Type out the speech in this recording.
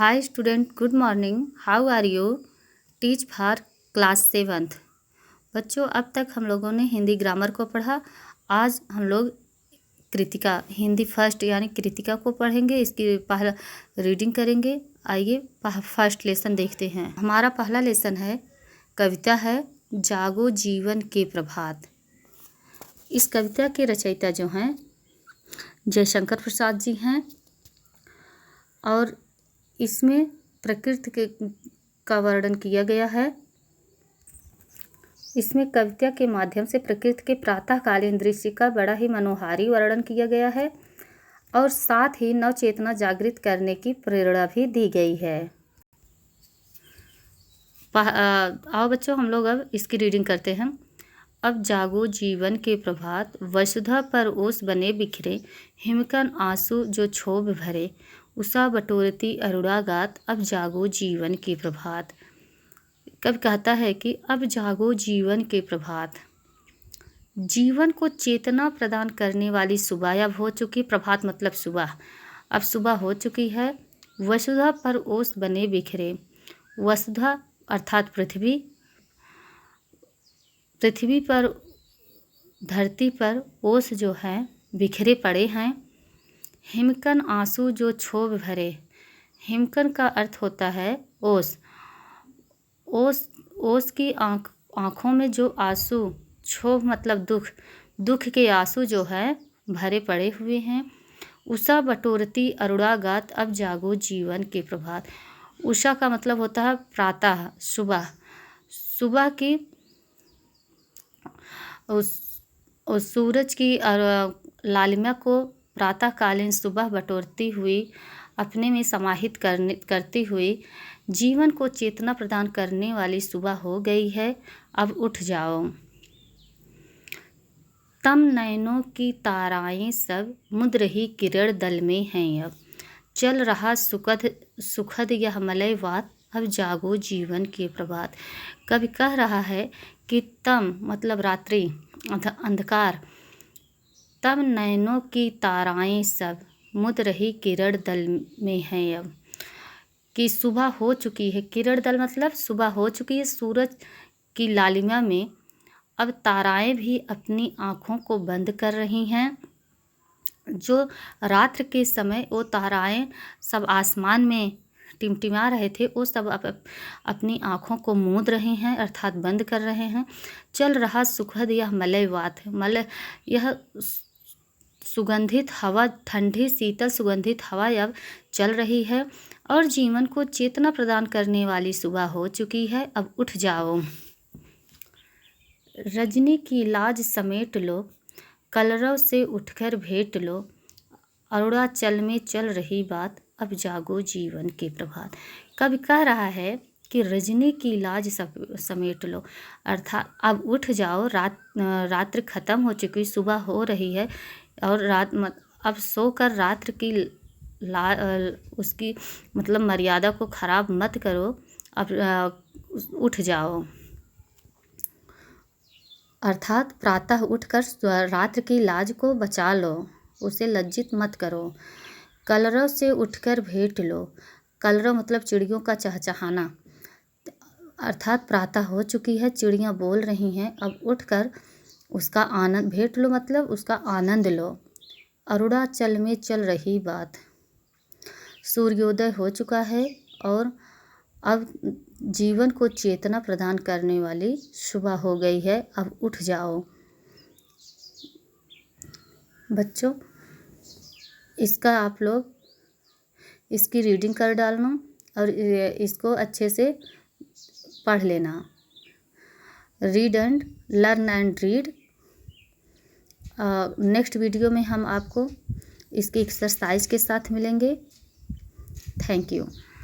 Hi student, good morning. How are you? Teach for class 7th। बच्चों, अब तक हम लोगों ने हिंदी ग्रामर को पढ़ा। आज हम लोग कृतिका हिंदी फर्स्ट यानी कृतिका को पढ़ेंगे। इसकी पहला रीडिंग करेंगे। आइए फर्स्ट लेसन देखते हैं। हमारा पहला लेसन है, कविता है जागो जीवन के प्रभात। इस कविता के रचयिता जो हैं जयशंकर प्रसाद जी हैं और इसमें प्रकृति का वर्णन किया गया है। इसमें कविता के माध्यम से प्रकृति के प्रातःकालीन दृश्य का बड़ा ही मनोहारी वर्णन किया गया है और साथ ही नव चेतना जागृत करने की प्रेरणा भी दी गई है। आओ बच्चों, हम लोग अब इसकी रीडिंग करते हैं। अब जागो जीवन के प्रभात, वसुधा पर ओस बने बिखरे, हिमकन आंसू जो क्षोभ भरे, उषा बटोरती अरुणा गात, अब जागो जीवन के प्रभात। कब कहता है कि अब जागो जीवन के प्रभात। जीवन को चेतना प्रदान करने वाली सुबह अब हो चुकी। प्रभात मतलब सुबह। अब सुबह हो चुकी है। वसुधा पर ओस बने बिखरे। वसुधा अर्थात पृथ्वी पर, धरती पर ओस जो है बिखरे पड़े हैं। हिमकन आंसू जो क्षोभ भरे। हिमकन का अर्थ होता है ओस। ओस की आँखों में जो आंसू, क्षोभ मतलब दुख के आंसू जो है भरे पड़े हुए हैं। उषा बटोरती अरुणा गात, अब जागो जीवन के प्रभात। उषा का मतलब होता है प्रातः, सुबह की उस सूरज की लालिमा को प्रातःकालीन सुबह बटोरती हुई, अपने में समाहित करती हुई जीवन को चेतना प्रदान करने वाली सुबह हो गई है। अब उठ जाओ। तम नयनों की ताराएं सब मुद रही किरण दल में हैं। अब चल रहा सुखद यह मलयवात, अब जागो जीवन के प्रभात। कवि कह रहा है कि तम मतलब रात्रि, अंधकार, तम नयनों की ताराएं सब मुद रही किरण दल में हैं। अब कि सुबह हो चुकी है। किरण दल मतलब सुबह हो चुकी है। सूरज की लालिमा में अब ताराएं भी अपनी आँखों को बंद कर रही हैं। जो रात्र के समय वो ताराएं सब आसमान में टिमटिमा रहे थे, वो सब अपनी आँखों को मूंद रहे हैं अर्थात बंद कर रहे हैं। चल रहा सुखद यह मलयवात है। यह सुगंधित हवा, ठंडी शीतल सुगंधित हवा अब चल रही है और जीवन को चेतना प्रदान करने वाली सुबह हो चुकी है। अब उठ जाओ। रजनी की लाज समेट लो, कलरव से उठकर भेंट लो, अरुणाचल में चल रही बात, अब जागो जीवन के प्रभात। कवि कह रहा है कि रजनी की लाज समेट लो अर्थात अब उठ जाओ। रात्र खत्म हो चुकी, सुबह हो रही है और अब सोकर रात्र की उसकी मतलब मर्यादा को खराब मत करो। अब उठ जाओ अर्थात प्रातः उठकर रात्र की लाज को बचा लो, उसे लज्जित मत करो। कलरव से उठकर भेंट लो। कलरव मतलब चिड़ियों का चहचहाना अर्थात प्रातः हो चुकी है, चिड़ियाँ बोल रही हैं। अब उठकर उसका आनंद भेंट लो मतलब उसका आनंद लो। अरुणाचल में चल रही बात। सूर्योदय हो चुका है और अब जीवन को चेतना प्रदान करने वाली सुबह हो गई है। अब उठ जाओ। बच्चों, इसका आप लोग इसकी रीडिंग कर डालना और इसको अच्छे से पढ़ लेना। Read and learn and read. Next video में हम आपको इसकी एक्सरसाइज के साथ मिलेंगे। Thank you.